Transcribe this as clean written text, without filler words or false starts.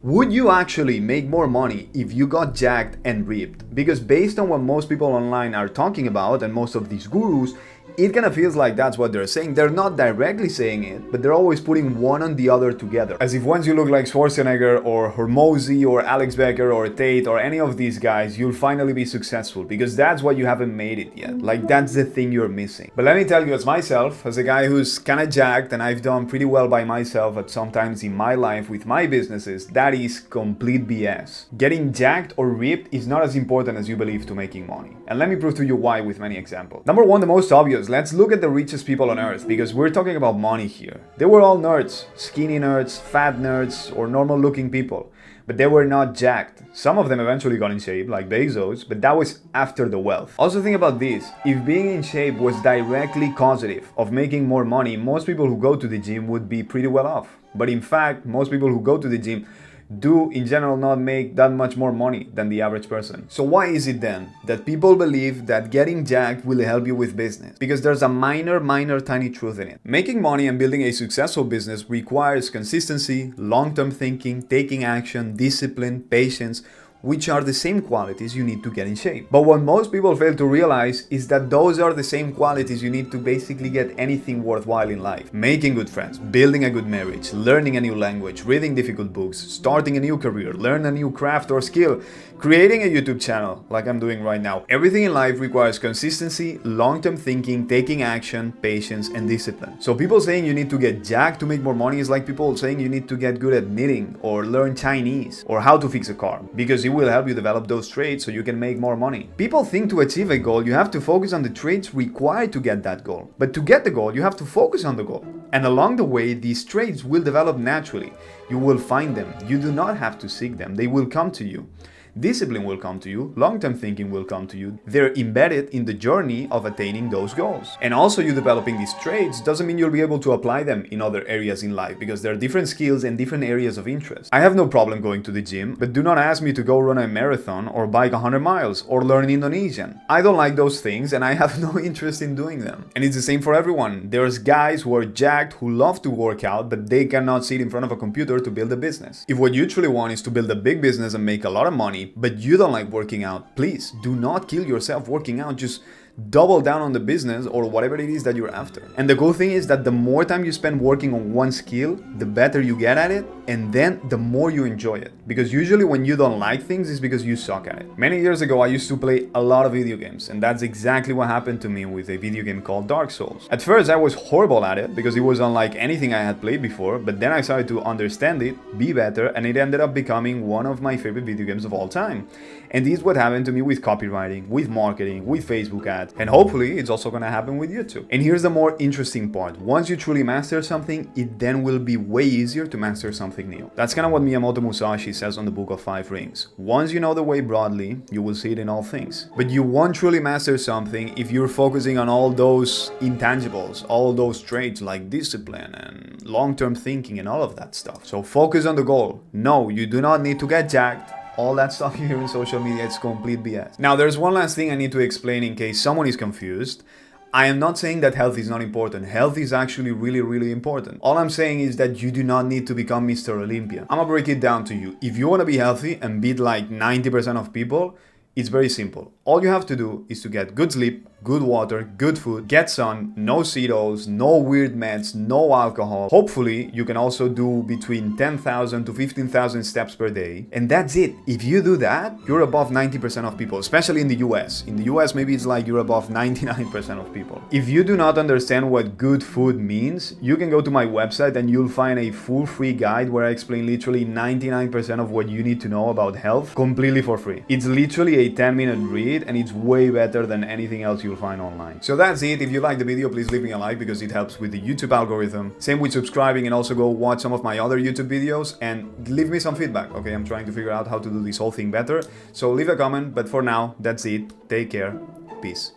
Would you actually make more money if you got jacked and ripped? Because based on what most people online are talking about and most of these gurus, it kind of feels like that's what they're saying. They're not directly saying it, but they're always putting one on the other together. As if once you look like Schwarzenegger or Hormozy or Alex Becker or Tate or any of these guys, you'll finally be successful because that's what you haven't made it yet. Like that's the thing you're missing. But let me tell you, as myself, as a guy who's kind of jacked and I've done pretty well by myself at some times in my life with my businesses, that is complete BS. Getting jacked or ripped is not as important as you believe to making money. And let me prove to you why with many examples. Number one, the most obvious. Let's look at the richest people on earth because we're talking about money here. They were all nerds, skinny nerds, fat nerds, or normal looking people. But they were not jacked. Some of them eventually got in shape, like Bezos, but that was after the wealth. Also think about this. If being in shape was directly causative of making more money, most people who go to the gym would be pretty well off. But in fact, most people who go to the gym do in general not make that much more money than the average person. So why is it then that people believe that getting jacked will help you with business? Because there's a minor tiny truth in it. Making money and building a successful business requires consistency, long-term thinking, taking action, discipline, patience, which are the same qualities you need to get in shape. But what most people fail to realize is that those are the same qualities you need to basically get anything worthwhile in life. Making good friends, building a good marriage, learning a new language, reading difficult books, starting a new career, learn a new craft or skill, creating a YouTube channel like I'm doing right now. Everything in life requires consistency, long-term thinking, taking action, patience, and discipline. So people saying you need to get jacked to make more money is like people saying you need to get good at knitting or learn Chinese or how to fix a car, because it will help you develop those traits so you can make more money. People think to achieve a goal, you have to focus on the traits required to get that goal. But to get the goal, you have to focus on the goal. And along the way, these traits will develop naturally. You will find them. You do not have to seek them. They will come to you. Discipline will come to you, long-term thinking will come to you. They're embedded in the journey of attaining those goals. And also you developing these traits doesn't mean you'll be able to apply them in other areas in life because there are different skills and different areas of interest. I have no problem going to the gym, but do not ask me to go run a marathon or bike 100 miles or learn Indonesian. I don't like those things and I have no interest in doing them. And it's the same for everyone. There's guys who are jacked who love to work out, but they cannot sit in front of a computer to build a business. If what you truly want is to build a big business and make a lot of money, but you don't like working out, please do not kill yourself working out. Just double down on the business or whatever it is that you're after. And the cool thing is that the more time you spend working on one skill, the better you get at it, and then the more you enjoy it. Because usually when you don't like things, it's because you suck at it. Many years ago, I used to play a lot of video games, and that's exactly what happened to me with a video game called Dark Souls. At first, I was horrible at it because it was unlike anything I had played before, but then I started to understand it, be better, and it ended up becoming one of my favorite video games of all time. And this is what happened to me with copywriting, with marketing, with Facebook ads, and hopefully it's also gonna happen with YouTube. And here's the more interesting part. Once you truly master something, it then will be way easier to master something new. That's kind of what Miyamoto Musashi says on the Book of Five Rings. Once you know the way broadly, you will see it in all things. But you won't truly master something if you're focusing on all those intangibles, all those traits like discipline and long-term thinking and all of that stuff. So focus on the goal. No, you do not need to get jacked. All that stuff you hear in social media, it's complete BS. Now, there's one last thing I need to explain in case someone is confused. I am not saying that health is not important. Health is actually really important. All I'm saying is that you do not need to become Mr. Olympia. I'm gonna break it down to you. If you wanna be healthy and beat like 90% of people, it's very simple. All you have to do is to get good sleep, good water, good food, get sun, no Cereals, no weird meds, no alcohol. Hopefully, you can also do between 10,000 to 15,000 steps per day. And that's it. If you do that, you're above 90% of people, especially in the US. In the US, maybe it's like you're above 99% of people. If you do not understand what good food means, you can go to my website and you'll find a full free guide where I explain literally 99% of what you need to know about health completely for free. It's literally a 10-minute read and it's way better than anything else you'll find online. So that's it. If you like the video, please leave me a like because it helps with the YouTube algorithm. Same with subscribing, and also go watch some of my other YouTube videos and leave me some feedback. Okay, I'm trying to figure out how to do this whole thing better. So leave a comment, but for now, that's it. Take care. Peace.